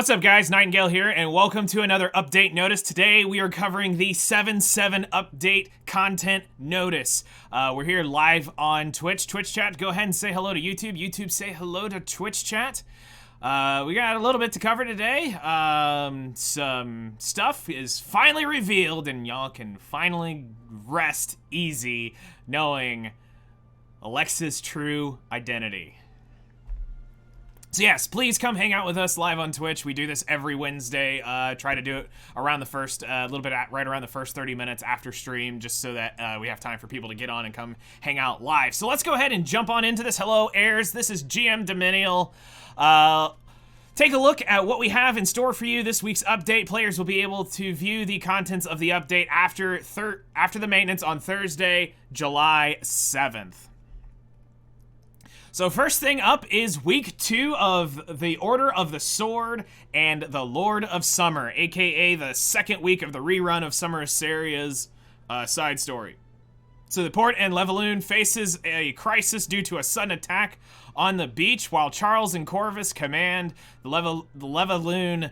What's up, guys? Nightingale here, and welcome to another update notice. Today we are covering the 7.7 update content notice. We're here live on Twitch chat. Go ahead and say hello to YouTube. Say hello to Twitch chat. We got a little bit to cover today. Some stuff is finally revealed, and y'all can finally rest easy knowing Alexa's true identity. So yes, please come hang out with us live on Twitch. We do this every Wednesday. Try to do it around the first, right around the first 30 minutes after stream, just so that we have time for people to get on and come hang out live. So let's go ahead and jump on into this. Hello, Airs. This is GM Dominial. Take a look at what we have in store for you. This week's update. Players will be able to view the contents of the update after the maintenance on Thursday, July 7th. So first thing up is week 2 of the Order of the Sword and the Lord of Summer, aka the second week of the rerun of Summer Iseria's side story. So the port and Levaloon faces a crisis due to a sudden attack on the beach, while Charles and Corvus command the Levaloon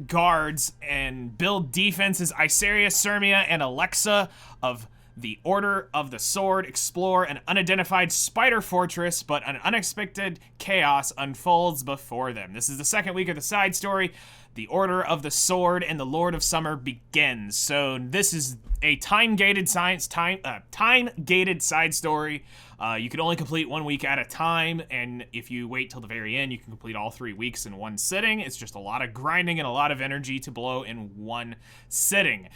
guards and build defenses. Iseria, Sirmia, and Alexa of the Order of the Sword explore an unidentified spider fortress, but an unexpected chaos unfolds before them. This is the second week of the side story. The Order of the Sword and the Lord of Summer begins. So this is a time-gated side story. You can only complete 1 week at a time, and if you wait till the very end, you can complete all 3 weeks in one sitting. It's just a lot of grinding and a lot of energy to blow in one sitting.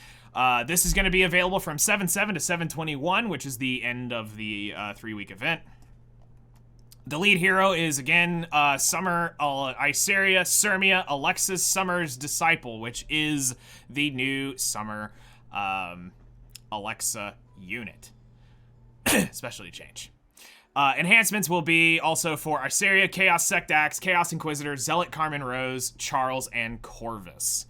This is going to be available from 7/7 to 7/21, which is the end of the 3-week event. The lead hero is, again, Summer, Iseria, Sirmia, Alexis Summer's disciple, which is the new Summer Alexa unit. Specialty change. Enhancements will be also for Iseria, Chaos Sectax, Chaos Inquisitor, Zealot Carmen Rose, Charles, and Corvus.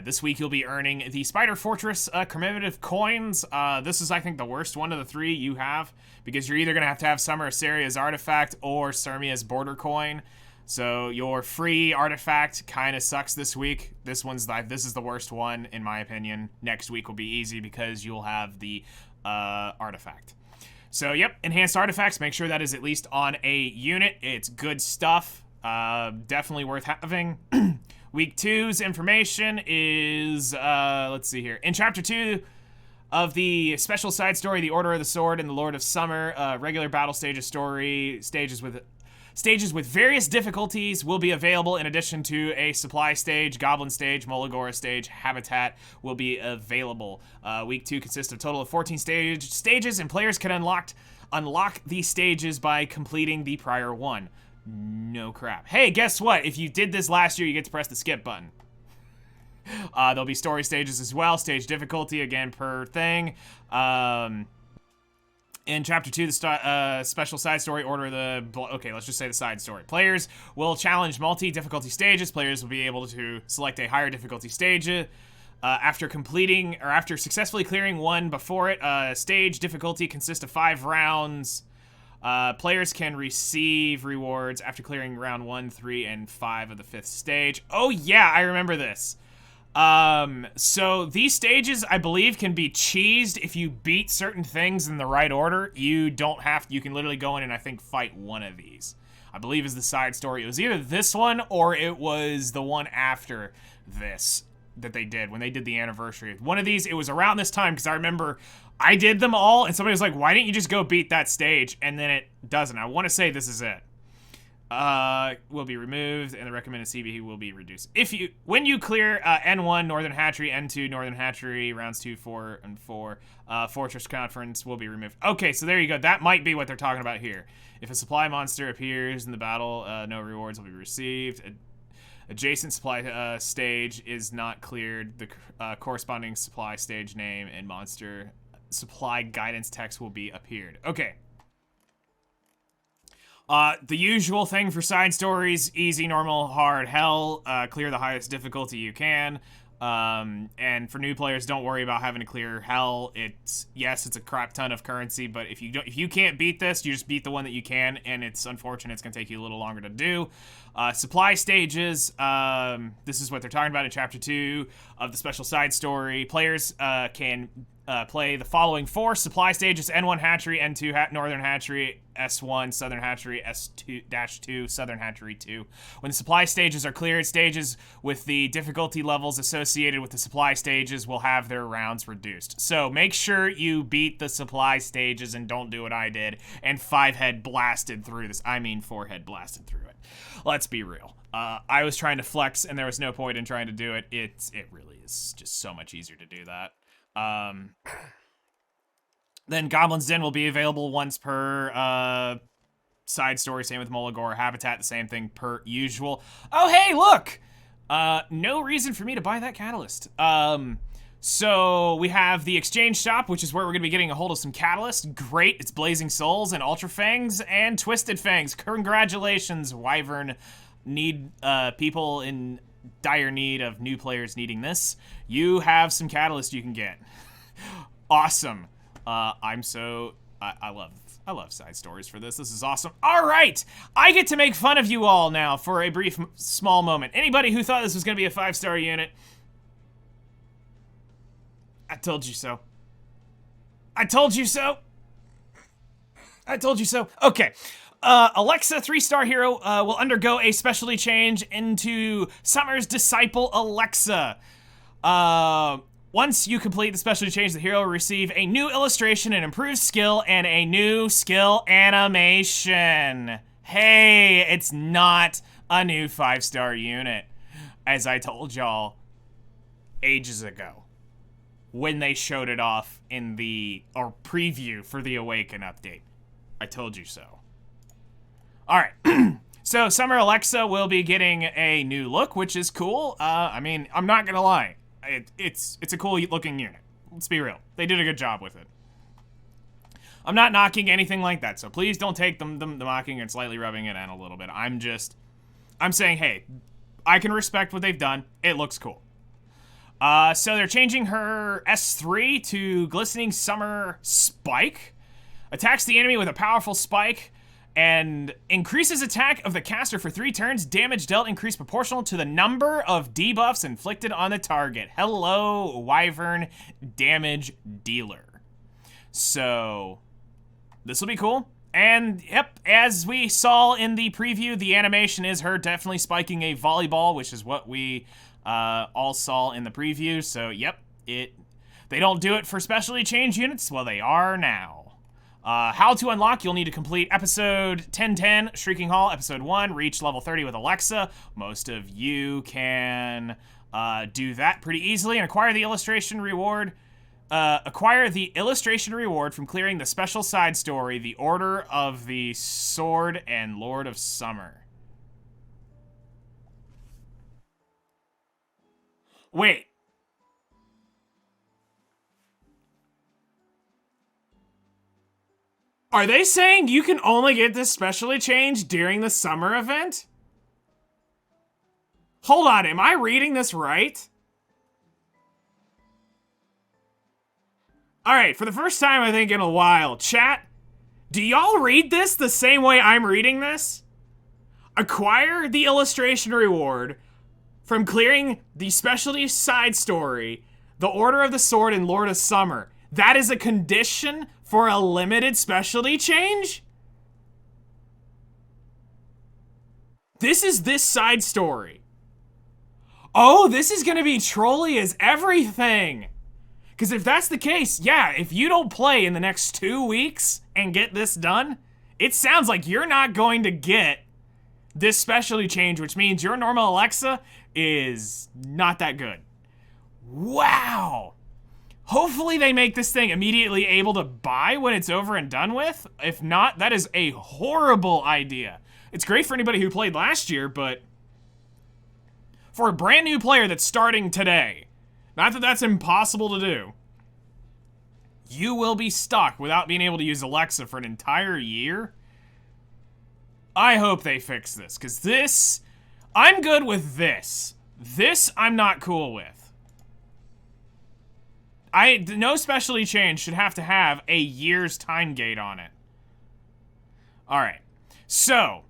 This week you'll be earning the Spider Fortress commemorative coins. This is, I think, the worst one of the 3 you have, because you're either going to have Summer Iseria's artifact or Sirmia's border coin. So your free artifact kind of sucks this week. This is the worst one, in my opinion. Next week will be easy because you'll have the artifact. So, yep, enhanced artifacts. Make sure that is at least on a unit. It's good stuff. Definitely worth having. Week 2's information is, let's see here. In Chapter 2 of the special side story, The Order of the Sword and the Lord of Summer, regular battle stages with various difficulties will be available, in addition to a supply stage, goblin stage, Molagora stage, habitat will be available. Week 2 consists of a total of 14 stages, and players can unlock these stages by completing the prior one. No crap. Hey, guess what? If you did this last year, you get to press the skip button. There'll be story stages as well. Stage difficulty, again, per thing. In Chapter 2, the special side story order okay, let's just say the side story. Players will challenge multi-difficulty stages. Players will be able to select a higher difficulty stage after successfully clearing one before it. Stage difficulty consists of 5 rounds. Players can receive rewards after clearing round 1, 3, and 5 of the 5th stage. Oh yeah, I remember this. So these stages, I believe, can be cheesed if you beat certain things in the right order. You can literally go in and, I think, fight one of these. I believe is the side story. It was either this one or it was the one after this that they did when they did the anniversary. One of these, it was around this time, because I remember I did them all, and somebody was like, why didn't you just go beat that stage? And then it doesn't. I want to say this is it. Will be removed, and the recommended CB will be reduced. When you clear N1 Northern Hatchery, N2 Northern Hatchery, rounds 2, 4, and 4, Fortress Conference will be removed. Okay, so there you go. That might be what they're talking about here. If a supply monster appears in the battle, no rewards will be received. Adjacent supply stage is not cleared. The corresponding supply stage name and monster supply guidance text will be appeared. Okay. The usual thing for side stories: easy, normal, hard, hell. Clear the highest difficulty you can. And for new players, don't worry about having to clear hell. Yes, it's a crap ton of currency, but if you can't beat this, you just beat the one that you can, and it's unfortunate it's gonna take you a little longer to do. Supply stages, this is what they're talking about in Chapter 2 of the special side story. Players can play the following 4 supply stages: N1 Hatchery, N2 Northern Hatchery, S1 Southern Hatchery, S2-2 Southern Hatchery 2. When the supply stages are cleared, stages with the difficulty levels associated with the supply stages will have their rounds reduced. So make sure you beat the supply stages and don't do what I did and 5-head blasted through this. I mean 4-head blasted through it. Let's be real. I was trying to flex and there was no point in trying to do it. It really is just so much easier to do that. Then Goblin's Den will be available once per side story. Same with Molagor. Habitat, the same thing per usual. Oh, hey, look! No reason for me to buy that catalyst. So we have the exchange shop, which is where we're going to be getting a hold of some catalyst. Great. It's Blazing Souls and Ultra Fangs and Twisted Fangs. Congratulations, Wyvern. People in dire need of new players needing this. You have some catalyst you can get. Awesome. I love side stories for this. This is awesome. All right, I get to make fun of you all now for a brief, small moment. Anybody who thought this was going to be a 5-star unit, I told you so. I told you so. I told you so. Okay. Alexa, 3-star hero, will undergo a specialty change into Summer's Disciple Alexa. Once you complete the specialty change, the hero will receive a new illustration, an improved skill, and a new skill animation. Hey, it's not a new 5-star unit, as I told y'all ages ago when they showed it off in the preview for the Awaken update. I told you so. All right. So Summer Alexa will be getting a new look, which is cool. I mean, I'm not gonna lie. It's a cool looking unit. Let's be real. They did a good job with it. I'm not knocking anything like that, so please don't take the mocking and slightly rubbing it in a little bit. I'm saying, hey, I can respect what they've done. It looks cool. So they're changing her S3 to Glistening Summer Spike. Attacks the enemy with a powerful spike and increases attack of the caster for 3 turns. Damage dealt increased proportional to the number of debuffs inflicted on the target. Hello, Wyvern damage dealer. So this will be cool. And yep, as we saw in the preview, the animation is her definitely spiking a volleyball, which is what we all saw in the preview. So yep, they don't do it for specialty change units. Well, they are now. How to unlock, you'll need to complete episode 1010, Shrieking Hall, episode 1, reach level 30 with Alexa. Most of you can do that pretty easily and acquire the illustration reward. Acquire the illustration reward from clearing the special side story, The Order of the Sword and Lord of Summer. Wait. Are they saying you can only get this specialty change during the summer event? Hold on, am I reading this right? Alright, for the first time I think in a while, chat, do y'all read this the same way I'm reading this? Acquire the illustration reward from clearing the specialty side story, The Order of the Sword and Lord of Summer. That is a condition for a limited specialty change? This is this side story. Oh, this is gonna be trolly as everything. Because if that's the case, yeah, if you don't play in the next 2 weeks and get this done, it sounds like you're not going to get this specialty change, which means your normal Alexa is not that good. Wow. Hopefully they make this thing immediately able to buy when it's over and done with. If not, that is a horrible idea. It's great for anybody who played last year, but for a brand new player that's starting today, not that that's impossible to do, you will be stuck without being able to use Alexa for an entire year. I hope they fix this, because this, I'm good with this. This, I'm not cool with. No specialty change should have to have a year's time gate on it. All right. So,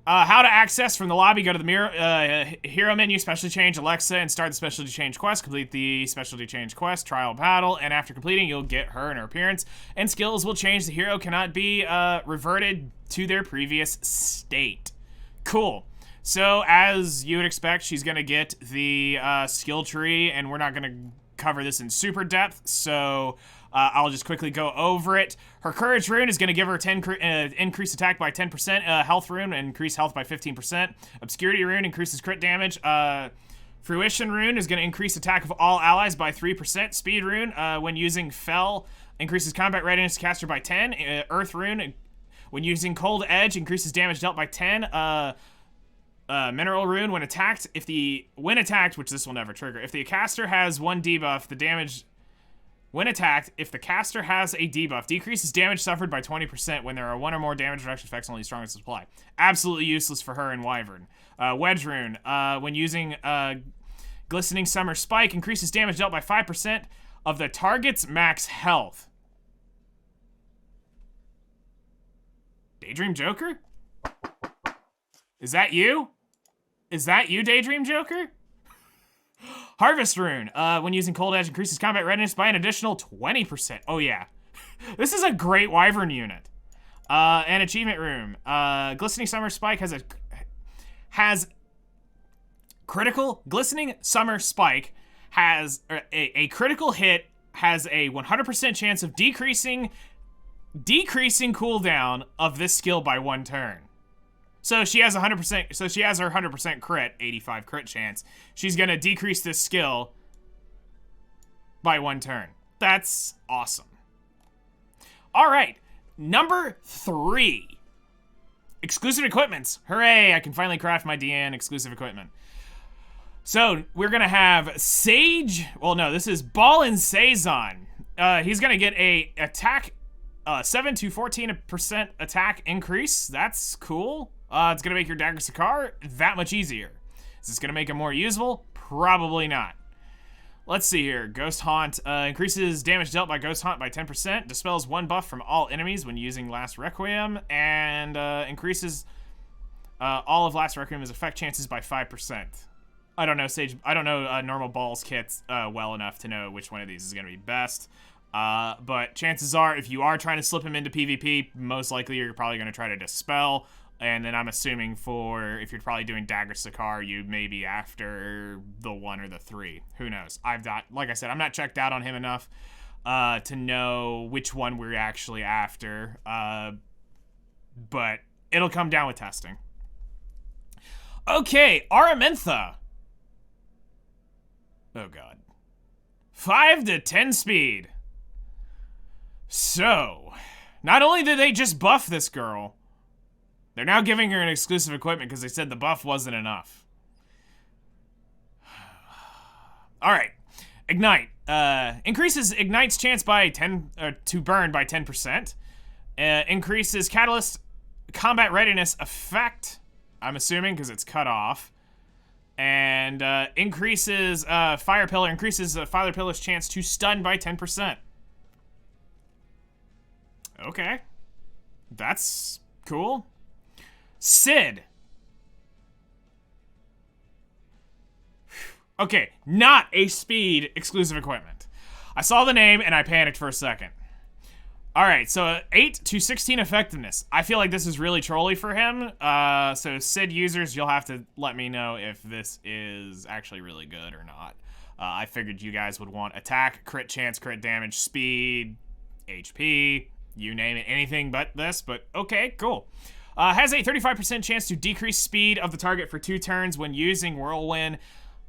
how to access from the lobby, go to the hero menu, specialty change Alexa, and start the specialty change quest. Complete the specialty change quest, trial battle, and after completing, you'll get her and her appearance, and skills will change. The hero cannot be reverted to their previous state. Cool. So, as you would expect, she's going to get the skill tree, and we're not going to cover this in super depth, so I'll just quickly go over it. Her Courage rune is going to give her 10 increased attack by 10%. Health rune, increase health by 15%. Obscurity rune increases crit damage. Fruition rune is going to increase attack of all allies by 3%. Speed rune, when using Fell, increases combat readiness to caster by 10. Earth rune, when using Cold Edge, increases damage dealt by 10. Mineral rune, when attacked, which this will never trigger, if the caster has one debuff, the damage. When attacked, if the caster has a debuff, decreases damage suffered by 20% when there are one or more damage reduction effects only strongest supply. Absolutely useless for her and Wyvern. Wedge rune, when using Glistening Summer Spike, increases damage dealt by 5% of the target's max health. Daydream Joker? Is that you? Is that you, Daydream Joker? Harvest rune, when using Cold Edge, increases combat readiness by an additional 20%. Oh yeah. This is a great Wyvern unit. An achievement room. Glistening Summer Spike has critical. Glistening Summer Spike has a critical hit, has a 100% chance of decreasing cooldown of this skill by 1 turn. So she has 100%. So she has her 100% crit, 85 crit chance. She's gonna decrease this skill by 1 turn. That's awesome. All right, number 3, exclusive equipments. Hooray! I can finally craft my DN exclusive equipment. So we're gonna have Sage. Well, no, this is Ball and Saison. He's gonna get a attack, 7 to 14% attack increase. That's cool. It's gonna make your Dagger Sakar that much easier. Is this gonna make him more usable? Probably not. Let's see here. Ghost Haunt increases damage dealt by Ghost Haunt by 10%, dispels 1 buff from all enemies when using Last Requiem, and increases all of Last Requiem's effect chances by 5%. I don't know Sage. I don't know normal balls kits well enough to know which one of these is gonna be best. But chances are, if you are trying to slip him into PvP, most likely you're probably gonna try to dispel. And then I'm assuming if you're probably doing Dagger Sakar, you may be after the 1 or the 3. Who knows? Like I said, I'm not checked out on him enough to know which one we're actually after. But it'll come down with testing. Okay, Aramentha. Oh god. 5 to 10 speed. So, not only did they just buff this girl, they're now giving her an exclusive equipment because they said the buff wasn't enough. All right. Ignite. Increases Ignite's chance by 10 to burn by 10%. Increases Catalyst combat readiness effect, I'm assuming because it's cut off. And increases Fire Pillar. Increases Fire Pillar's chance to stun by 10%. Okay. That's cool. Sid. Okay, not a speed exclusive equipment. I saw the name and I panicked for a second. Alright, so 8 to 16 effectiveness. I feel like this is really trolly for him. So Sid users, you'll have to let me know if this is actually really good or not. I figured you guys would want attack, crit chance, crit damage, speed, HP, you name it, anything but this, but okay, cool. Has a 35% chance to decrease speed of the target for 2 turns when using Whirlwind.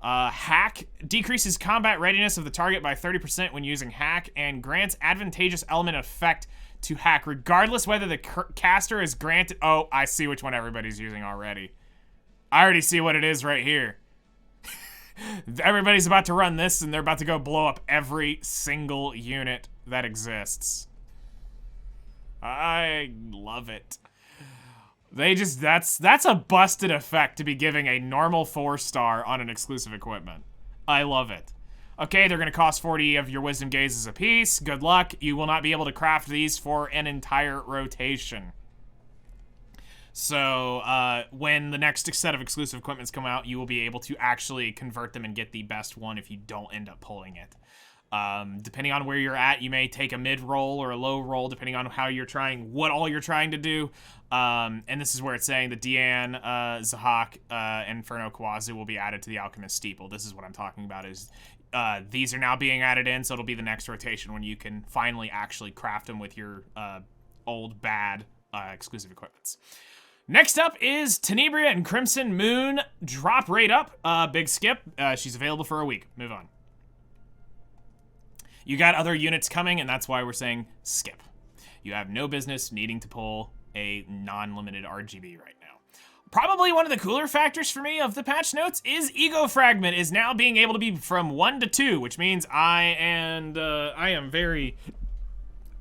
Hack decreases combat readiness of the target by 30% when using Hack, and grants advantageous element effect to Hack, regardless whether the caster is granted. Oh, I see which one everybody's using already. I already see what it is right here. Everybody's about to run this, and they're about to go blow up every single unit that exists. I love it. They just, that's a busted effect to be giving a normal 4-star on an exclusive equipment. I love it. Okay, they're going to cost 40 of your wisdom gazes apiece. Good luck. You will not be able to craft these for an entire rotation. So when the next set of exclusive equipments come out, you will be able to actually convert them and get the best one if you don't end up pulling it. Depending on where you're at, you may take a mid roll or a low roll, depending on how you're trying, what all you're trying to do. And this is where it's saying the Dian, Zahak, Inferno Kawazu will be added to the Alchemist Steeple. This is what I'm talking about is these are now being added in, so it'll be the next rotation when you can finally actually craft them with your old bad exclusive equipments. Next up is Tenebria and Crimson Moon. Drop rate up. Big skip. She's available for a week. Move on. You got other units coming, and that's why we're saying skip. You have no business needing to pull a non-limited RGB right now. Probably one of the cooler factors for me of the patch notes is Ego Fragment is now being able to be from 1 to 2, which means I am very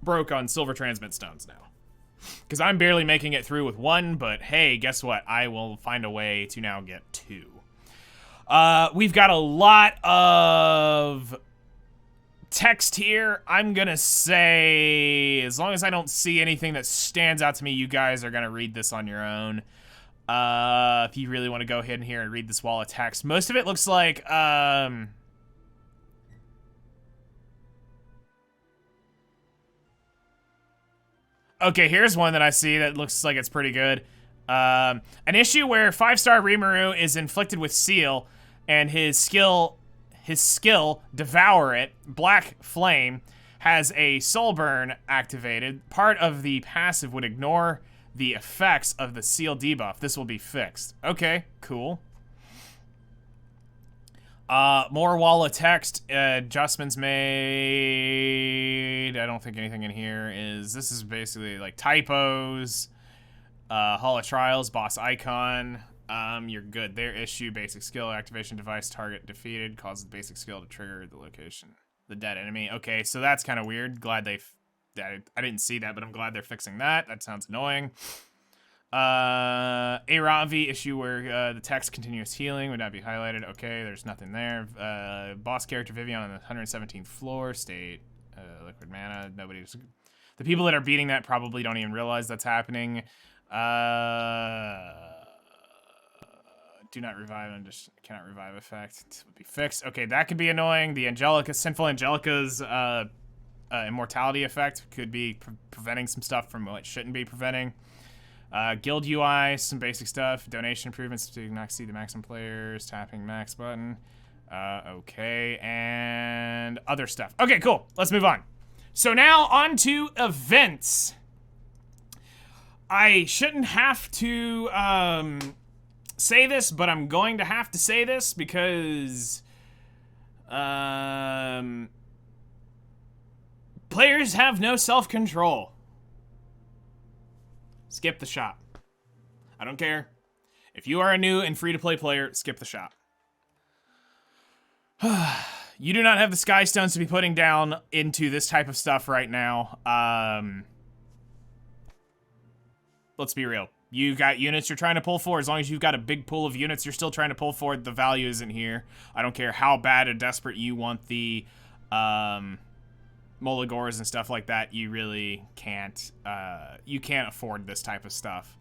broke on Silver Transmit Stones now. Because I'm barely making it through with 1, but hey, guess what? I will find a way to now get 2. We've got a lot of text here. I'm gonna say, as long as I don't see anything that stands out to me, you guys are gonna read this on your own. If you really want to go ahead in here and read this wall of text. Most of it looks like, okay, here's one that I see that looks like it's pretty good. An issue where 5-star Rimuru is inflicted with Seal, and his skill, Devour It, Black Flame, has a Soul Burn activated. Part of the passive would ignore the effects of the Seal debuff. This will be fixed. Okay, cool. More wall of text, adjustments made. I don't think anything in here is, this is basically like typos, Hall of Trials, boss icon. You're good. Their issue, basic skill, activation device, target defeated, causes the basic skill to trigger the location. The dead enemy. Okay, so that's kind of weird. Glad I didn't see that, but I'm glad they're fixing that. That sounds annoying. A Ravi issue where the text continuous healing would not be highlighted. Okay, there's nothing there. Boss character Vivian on the 117th floor. State liquid mana. Nobody's. The people that are beating that probably don't even realize that's happening. Do not revive and just cannot revive effect. It would be fixed. Okay, that could be annoying. The Angelica, Sinful Angelica's immortality effect could be preventing some stuff from what it shouldn't be preventing. Guild UI, some basic stuff. Donation improvements to not see the maximum players. Tapping max button. Okay, and other stuff. Okay, cool. Let's move on. So now on to events. I shouldn't have to say this, but I'm going to have to say this because players have no self-control. Skip the shop. I don't care. If you are a new and free-to-play player, skip the shop. You do not have the Sky Stones to be putting down into this type of stuff right now. Let's be real. You got units you're trying to pull for. As long as you've got a big pool of units you're still trying to pull for, the value isn't here. I don't care how bad or desperate you want the Molagoras and stuff like that. You really can't. You can't afford this type of stuff.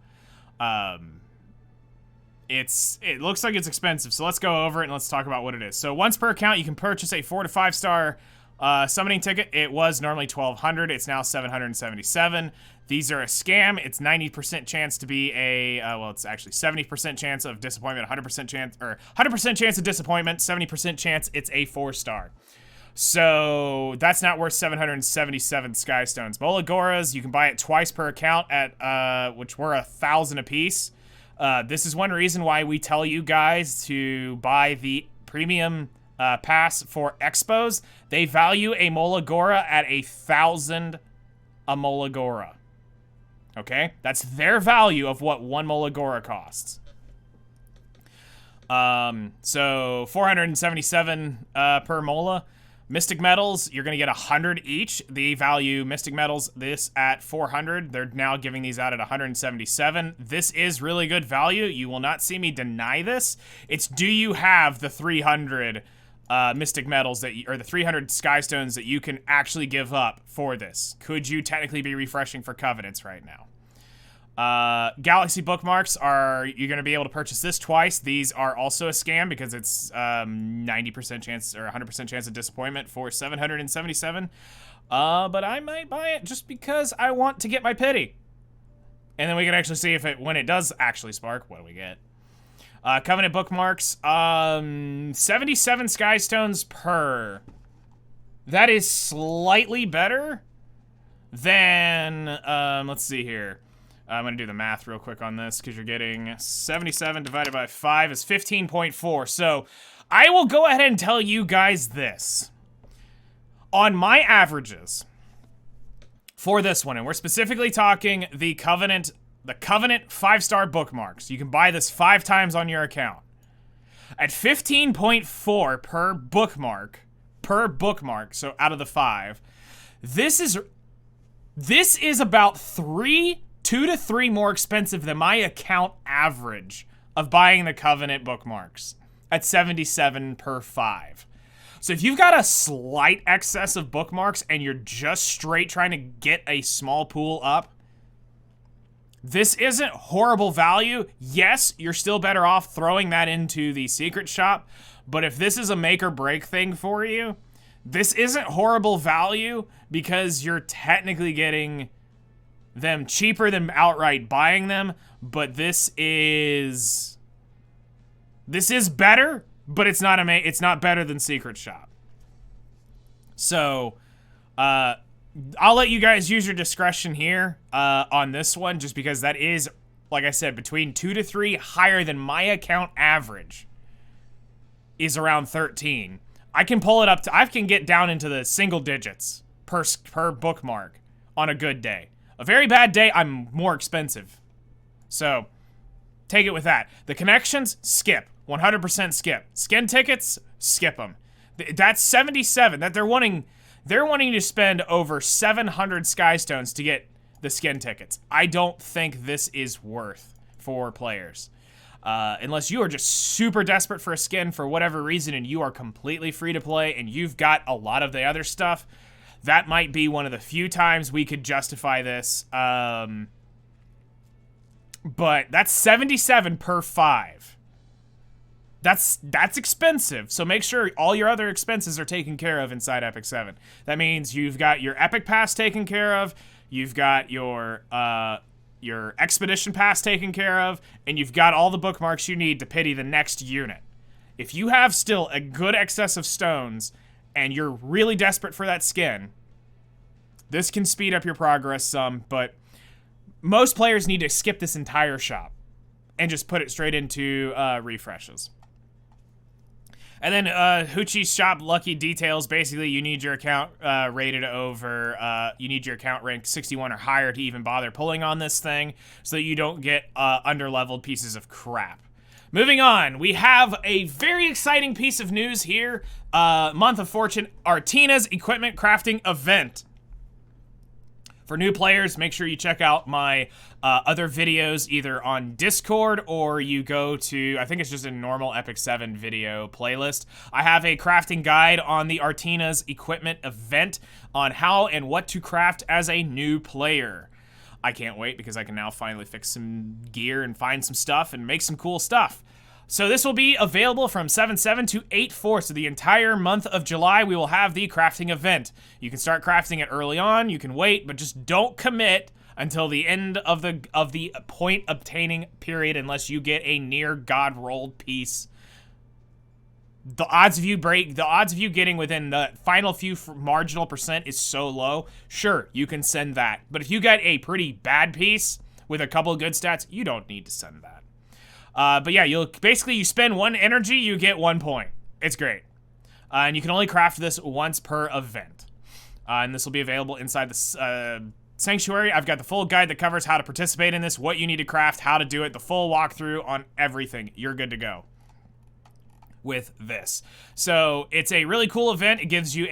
It looks like it's expensive, so let's go over it and let's talk about what it is. So once per account, you can purchase a 4 to 5 star summoning ticket. It was normally 1,200. It's now 777. These are a scam. It's 90% chance to be a, well, it's actually 70% chance of disappointment, 100% chance, or 100% chance of disappointment, 70% chance it's a 4-star. So that's not worth 777 Sky Stones. Molagoras, you can buy it twice per account at, which were 1,000 a piece. This is one reason why we tell you guys to buy the premium pass for expos. They value a Molagora at 1,000 a Molagora. Okay? That's their value of what one Molagora costs. So 477 per Mola. Mystic Metals, you're going to get 100 each. They value Mystic Metals this at 400. They're now giving these out at 177. This is really good value. You will not see me deny this. It's do you have the 300 mystic metals or the 300 sky stones that you can actually give up for this. Could you technically be refreshing for covenants right now? Galaxy bookmarks you're going to be able to purchase this twice. These are also a scam because it's 90% chance or 100% chance of disappointment for 777. But I might buy it just because I want to get my pity. And then we can actually see when it does actually spark, what do we get? Covenant bookmarks, 77 sky stones per. That is slightly better than, let's see here. I'm going to do the math real quick on this because you're getting 77 divided by 5 is 15.4. So I will go ahead and tell you guys this. On my averages for this one, and we're specifically talking the Covenant 5-star bookmarks. You can buy this 5 times on your account. At 15.4 per bookmark, so out of the 5, this is about 2 to 3 more expensive than my account average of buying the Covenant bookmarks at 77 per 5. So if you've got a slight excess of bookmarks and you're just straight trying to get a small pool up, this isn't horrible value. Yes, you're still better off throwing that into the secret shop, but if this is a make or break thing for you, this isn't horrible value because you're technically getting them cheaper than outright buying them, but this is better, but it's not better than Secret Shop. So, I'll let you guys use your discretion here on this one, just because that is, like I said, between 2 to 3 higher than my account average is around 13. I can pull it up I can get down into the single digits per bookmark on a good day. A very bad day, I'm more expensive. So, take it with that. The connections, skip. 100% skip. Skin tickets, skip them. That's 77. That they're wanting to spend over 700 sky stones to get the skin tickets. I don't think this is worth for players. Unless you are just super desperate for a skin for whatever reason and you are completely free to play and you've got a lot of the other stuff, that might be one of the few times we could justify this. But that's 77 per 5. That's expensive. So make sure all your other expenses are taken care of inside Epic 7. That means you've got your Epic Pass taken care of, you've got your Expedition Pass taken care of, and you've got all the bookmarks you need to pity the next unit. If you have still a good excess of stones and you're really desperate for that skin, this can speed up your progress some, but most players need to skip this entire shop and just put it straight into refreshes. And then Huche's shop lucky details. Basically, you need your account rated over, you need your account ranked 61 or higher to even bother pulling on this thing so that you don't get underleveled pieces of crap. Moving on, we have a very exciting piece of news here. Month of Fortune, Artena's equipment crafting event. For new players, make sure you check out my other videos either on Discord or you go to, I think it's just a normal Epic 7 video playlist. I have a crafting guide on the Artena's equipment event on how and what to craft as a new player. I can't wait because I can now finally fix some gear and find some stuff and make some cool stuff. So this will be available from 7/7 to 8/4. So the entire month of July, we will have the crafting event. You can start crafting it early on. You can wait, but just don't commit until the end of the point obtaining period unless you get a near god rolled piece. The odds of you getting within the final few marginal percent is so low. Sure, you can send that. But if you get a pretty bad piece with a couple of good stats, you don't need to send that. But yeah, you spend 1 energy, you get 1 point. It's great. And you can only craft this once per event. And this will be available inside the Sanctuary. I've got the full guide that covers how to participate in this, what you need to craft, how to do it, the full walkthrough on everything. You're good to go with this. So it's a really cool event. It gives you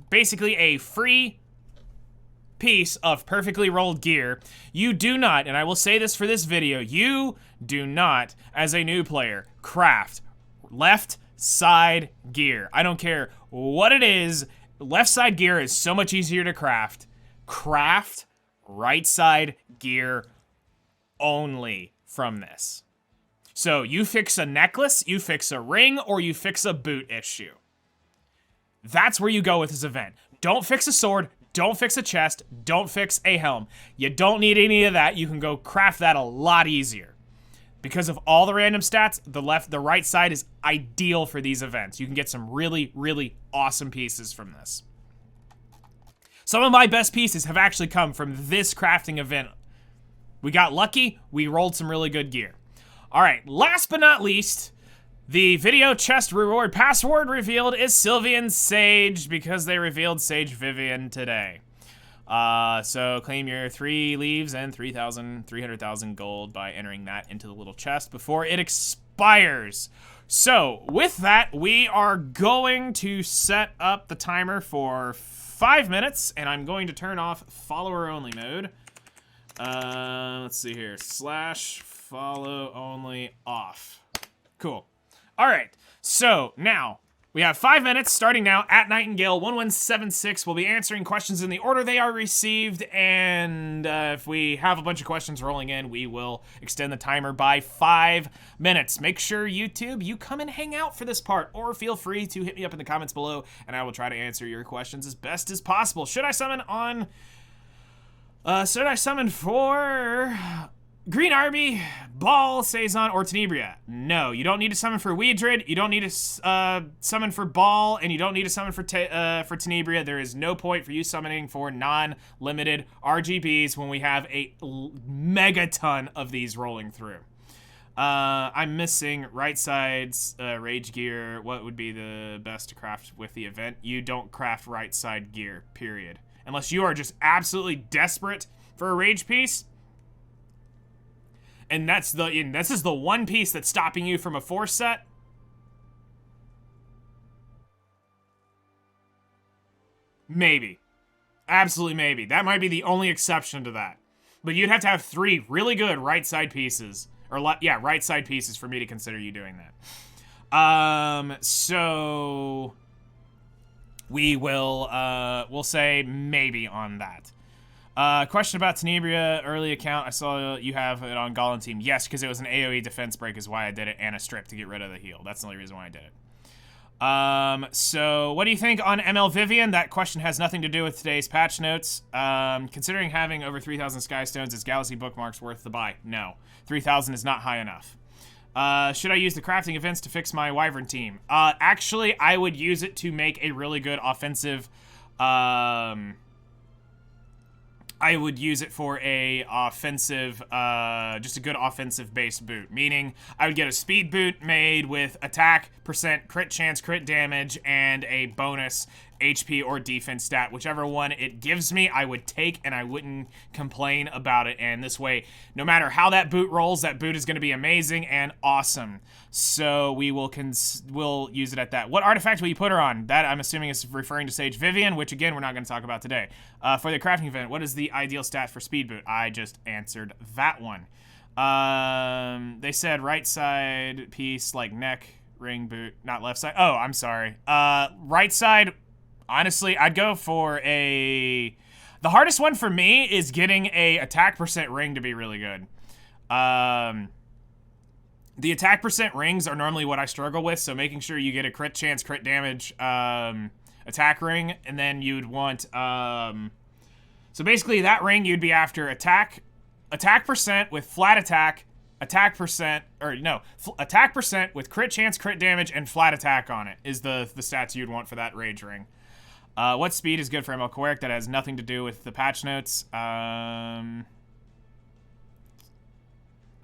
basically a free piece of perfectly rolled gear. You do not, and I will say this for this video, you do not, as a new player, craft left side gear. I don't care what it is. Left side gear is so much easier to craft. Craft right side gear only from this. So you fix a necklace, you fix a ring, or you fix a boot issue. That's where you go with this event. Don't fix a sword, don't fix a chest, don't fix a helm. You don't need any of that. You can go craft that a lot easier. Because of all the random stats, the right side is ideal for these events. You can get some really, really awesome pieces from this. Some of my best pieces have actually come from this crafting event. We got lucky, we rolled some really good gear. All right, last but not least, the video chest reward password revealed is Sylvian Sage, because they revealed Sage Vivian today. So claim your 3 leaves and 300,000 gold by entering that into the little chest before it expires. So with that, we are going to set up the timer for 5 minutes, and I'm going to turn off follower only mode. Let's see here, /follow only off. Cool. All right, so now we have 5 minutes starting now at Nightingale 1176. We'll be answering questions in the order they are received, and if we have a bunch of questions rolling in, we will extend the timer by 5 minutes. Make sure, YouTube, you come and hang out for this part, or feel free to hit me up in the comments below, and I will try to answer your questions as best as possible. Should I summon for Green Army, Ball, Saison, or Tenebria? No, you don't need to summon for Weedred, you don't need to summon for Ball, and you don't need to summon for Tenebria. There is no point for you summoning for non-limited RGBs when we have a megaton of these rolling through. I'm missing right side's rage gear. What would be the best to craft with the event? You don't craft right side gear, period. Unless you are just absolutely desperate for a rage piece. And this is the one piece that's stopping you from a 4 set. Maybe. Absolutely maybe. That might be the only exception to that. But you'd have to have 3 really good right side pieces. Or, yeah, right side pieces for me to consider you doing that. So we will, we'll say maybe on that. Question about Tenebria, early account. I saw you have it on Gollum team. Yes, because it was an AoE defense break is why I did it, and a strip to get rid of the heal. That's the only reason why I did it. So what do you think on ML Vivian? That question has nothing to do with today's patch notes. Considering having over 3,000 Skystones, is Galaxy bookmarks worth the buy? No. 3,000 is not high enough. Should I use the crafting events to fix my Wyvern team? Actually, I would use it to make a really good offensive, I would use it for a offensive, just a good offensive based boot. Meaning, I would get a speed boot made with attack, percent, crit chance, crit damage, and a bonus HP or defense stat. Whichever one it gives me, I would take, and I wouldn't complain about it. And this way, no matter how that boot rolls, that boot is going to be amazing and awesome. So we'll use it at that. What artifact will you put her on? That, I'm assuming, is referring to Sage Vivian, which, again, we're not going to talk about today. For the crafting event, what is the ideal stat for speed boot? I just answered that one. They said right side piece, like neck, ring, boot, not left side. Oh, I'm sorry. Right side, honestly, I'd go for a... The hardest one for me is getting a attack percent ring to be really good. The attack percent rings are normally what I struggle with, so making sure you get a crit chance, crit damage, attack ring, and then you'd want, so basically that ring you'd be after attack percent with flat attack, attack percent with crit chance, crit damage, and flat attack on it is the stats you'd want for that rage ring. What speed is good for ML Quirk? That has nothing to do with the patch notes.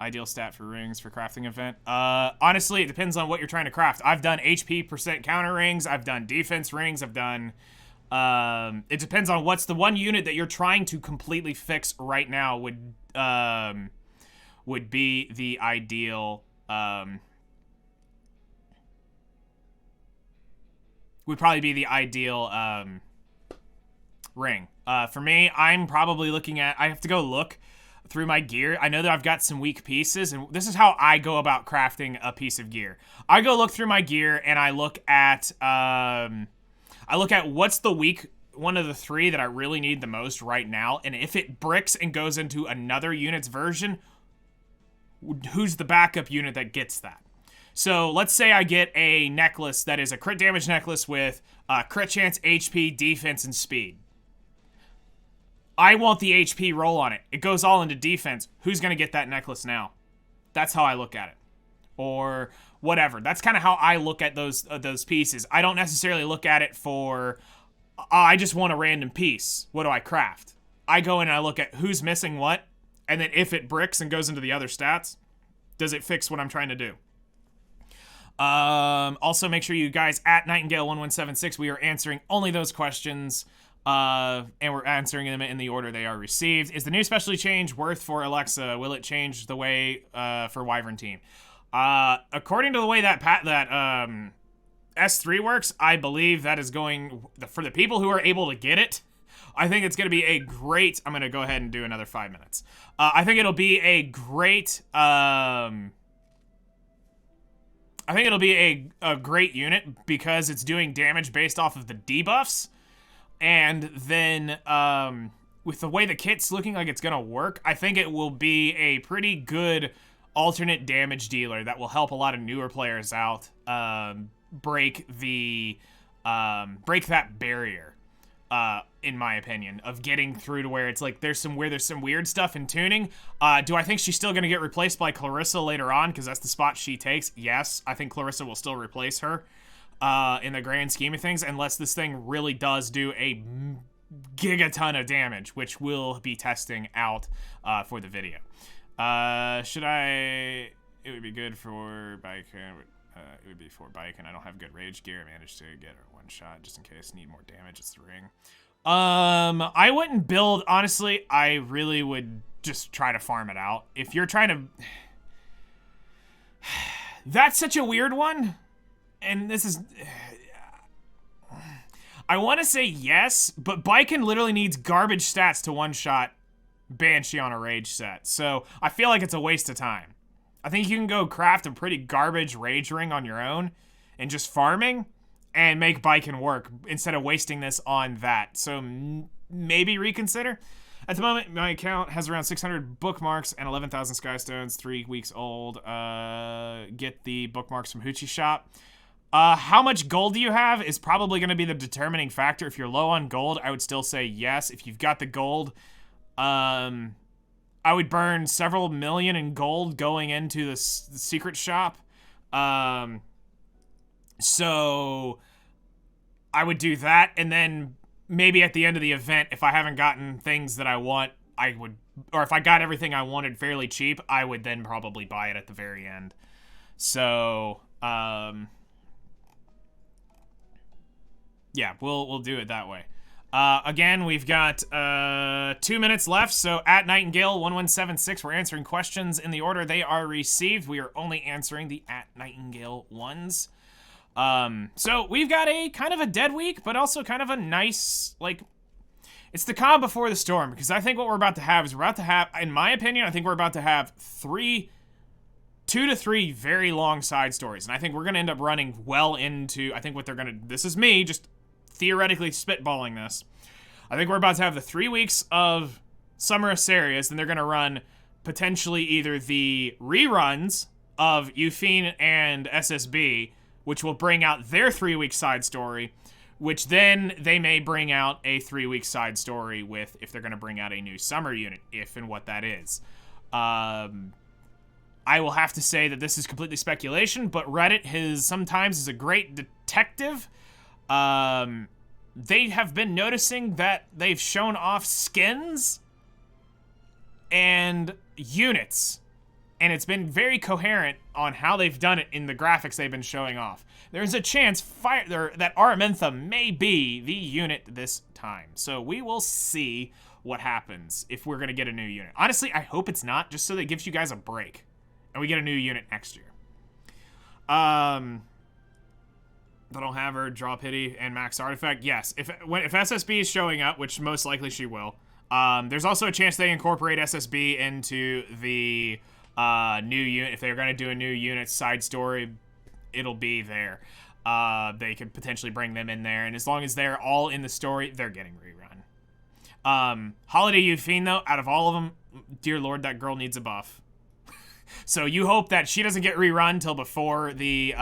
Ideal stat for rings for crafting event. Honestly, it depends on what you're trying to craft. I've done HP percent counter rings. I've done defense rings. I've done... it depends on what's the one unit that you're trying to completely fix right now would be the ideal... would probably be the ideal ring. For me, I'm probably looking at... I have to go look. through my gear, I know that I've got some weak pieces, and this is how I go about crafting a piece of gear. I go look through my gear, and I look at what's the weak one of the three that I really need the most right now, and if it bricks and goes into another unit's version, who's the backup unit that gets that? So let's say I get a necklace that is a crit damage necklace with crit chance, HP, defense, and speed. I want the HP roll on it. It goes all into defense. Who's going to get that necklace now? That's how I look at it. Or whatever. That's kind of how I look at those pieces. I don't necessarily look at it for, I just want a random piece. What do I craft? I go in and I look at who's missing what, and then if it bricks and goes into the other stats, does it fix what I'm trying to do? Also, make sure you guys at Nightingale1176, we are answering only those questions. And we're answering them in the order they are received. Is the new specialty change worth for Alexa? Will it change the way for Wyvern team? According to the way that S3 works, I believe that is going for the people who are able to get it. I think it's going to be a great. I'm going to go ahead and do another 5 minutes. I think it'll be a great. I think it'll be a great unit because it's doing damage based off of the debuffs. And then, with the way the kit's looking like it's gonna work, I think it will be a pretty good alternate damage dealer that will help a lot of newer players out, break that barrier, in my opinion, of getting through to where it's like there's some weird stuff in tuning. Do I think she's still gonna get replaced by Clarissa later on because that's the spot she takes? Yes, I think Clarissa will still replace her. In the grand scheme of things, unless this thing really does do a gigaton of damage, which we'll be testing out for the video. It would be good for bike. It would be for bike, and I don't have good rage gear. I managed to get a one shot just in case. Need more damage. It's the ring. I wouldn't build. Honestly, I really would just try to farm it out. If you're trying to, that's such a weird one. And this is, I want to say yes, but Baiken literally needs garbage stats to one-shot Banshee on a rage set. So I feel like it's a waste of time. I think you can go craft a pretty garbage rage ring on your own and just farming and make Baiken work instead of wasting this on that. So maybe reconsider. At the moment, my account has around 600 bookmarks and 11,000 skystones, 3 weeks old. Get the bookmarks from Huche shop. How much gold do you have is probably going to be the determining factor. If you're low on gold, I would still say yes. If you've got the gold, I would burn several million in gold going into the secret shop. So I would do that, and then maybe at the end of the event, if I haven't gotten things that I want, or if I got everything I wanted fairly cheap, I would then probably buy it at the very end. So, yeah, we'll do it that way. Again, we've got 2 minutes left, so at Nightingale1176, we're answering questions in the order they are received. We are only answering the at Nightingale ones. So we've got a kind of a dead week, but also kind of a nice, like, it's the calm before the storm, because I think what we're about to have is in my opinion, I think we're about to have 2 to 3 very long side stories, and I think we're going to end up running well into, I think what they're going to, this is me just theoretically spitballing this. I think we're about to have the 3 weeks of Summer Iserias, then they're going to run potentially either the reruns of Euphine and SSB, which will bring out their 3-week side story, which then they may bring out a 3-week side story with, if they're going to bring out a new summer unit, if and what that is. I will have to say that this is completely speculation, but Reddit sometimes is a great detective. They have been noticing that they've shown off skins and units, and it's been very coherent on how they've done it in the graphics they've been showing off. There's a chance that Araminta may be the unit this time, so we will see what happens if we're going to get a new unit. Honestly, I hope it's not, just so that it gives you guys a break, and we get a new unit next year. They don't have her draw pity and max artifact. Yes, if SSB is showing up, which most likely she will, There's also a chance they incorporate SSB into the new unit. If they're going to do a new unit side story, it'll be there. They could potentially bring them in there, and as long as they're all in the story, they're getting rerun. Holiday Euphine, though, out of all of them, dear Lord, that girl needs a buff. So you hope that she doesn't get rerun till before the,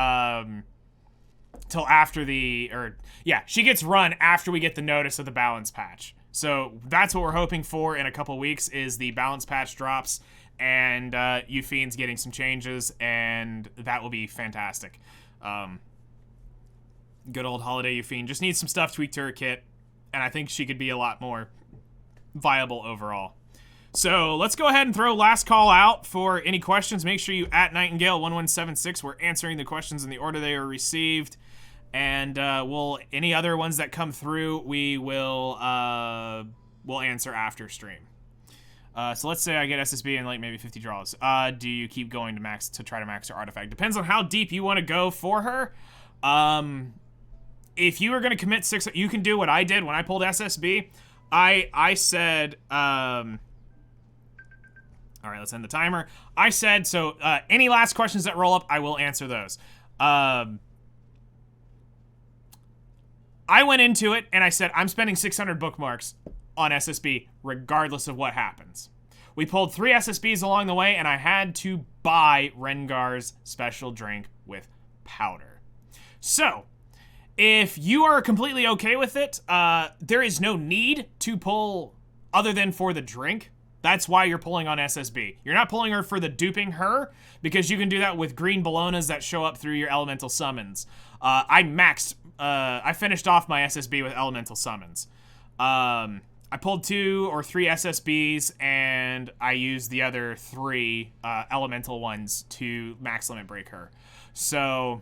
till after the, or, yeah, she gets run after we get the notice of the balance patch. So that's what we're hoping for in a couple weeks, is the balance patch drops, and Euphine's getting some changes, and that will be fantastic. Good old Holiday Euphine just needs some stuff tweaked to her kit, and I think she could be a lot more viable overall. So let's go ahead and throw last call out for any questions. Make sure you at Nightingale1176. We're answering the questions in the order they are received. And any other ones that come through, we'll answer after stream. So let's say I get SSB and like maybe 50 draws. Do you keep going to try to max her artifact? Depends on how deep you want to go for her. If you are going to commit 6, you can do what I did when I pulled SSB. I said, all right, let's end the timer. I said, so any last questions that roll up, I will answer those. I went into it and I said, I'm spending 600 bookmarks on SSB regardless of what happens. We pulled 3 SSBs along the way, and I had to buy Rengar's special drink with powder. So, if you are completely okay with it, there is no need to pull other than for the drink. That's why you're pulling on SSB. You're not pulling her for the duping her, because you can do that with green Bolognas that show up through your elemental summons. I finished off my SSB with elemental summons. I pulled 2 or 3 SSBs, and I used the other 3 elemental ones to max limit break her. So,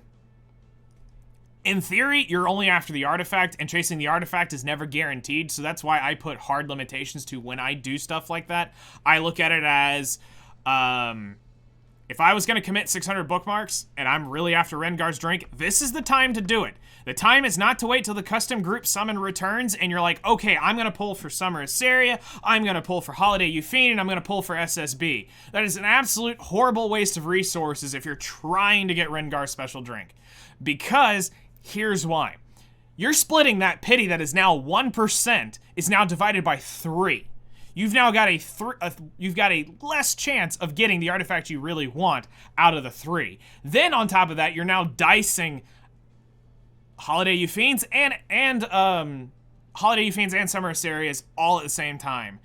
in theory, you're only after the artifact, and chasing the artifact is never guaranteed, so that's why I put hard limitations to when I do stuff like that. I look at it as, if I was going to commit 600 bookmarks, and I'm really after Rengar's drink, this is the time to do it. The time is not to wait till the custom group summon returns, and you're like, okay, I'm going to pull for Summer Iseria, I'm going to pull for Holiday Euphine, and I'm going to pull for SSB. That is an absolute horrible waste of resources if you're trying to get Rengar's special drink. Because here's why. You're splitting that pity that is now 1% is now divided by 3. You've now got you've got a less chance of getting the artifact you really want out of the 3. Then on top of that, you're now dicing Holiday Euphines and Holiday Euphines and Summer Iserias all at the same time.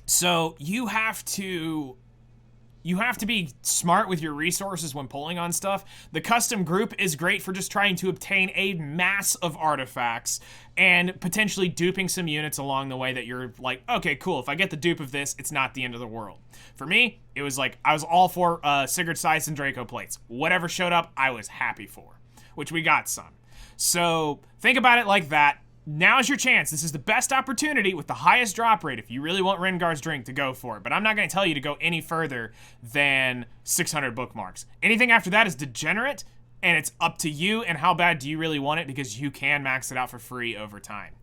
So you have to be smart with your resources when pulling on stuff. The custom group is great for just trying to obtain a mass of artifacts and potentially duping some units along the way that you're like, okay, cool, if I get the dupe of this, it's not the end of the world. For me, it was like, I was all for Sigurd Scythes and Draco Plates. Whatever showed up, I was happy for, which we got some. So think about it like that. Now's your chance. This is the best opportunity with the highest drop rate if you really want Rengar's drink to go for it. But I'm not going to tell you to go any further than 600 bookmarks. Anything after that is degenerate, and it's up to you and how bad do you really want it, because you can max it out for free over time.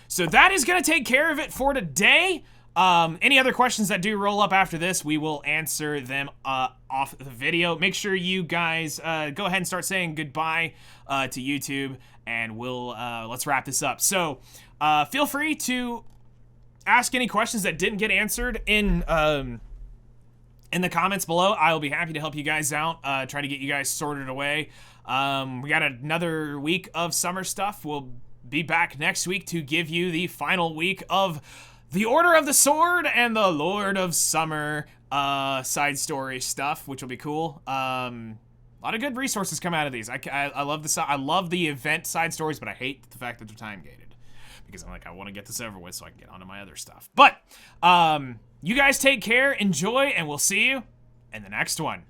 So that is going to take care of it for today. Any other questions that do roll up after this, we will answer them off the video. Make sure you guys go ahead and start saying goodbye to YouTube, and we'll let's wrap this up. So feel free to ask any questions that didn't get answered in the comments below. I will be happy to help you guys out, try to get you guys sorted away. We got another week of summer stuff. We'll be back next week to give you the final week of the Order of the Sword and the Lord of Summer side story stuff, which will be cool. A lot of good resources come out of these. I love the event side stories, but I hate the fact that they're time gated, because I'm like, I want to get this over with so I can get onto my other stuff. But you guys take care, enjoy, and we'll see you in the next one.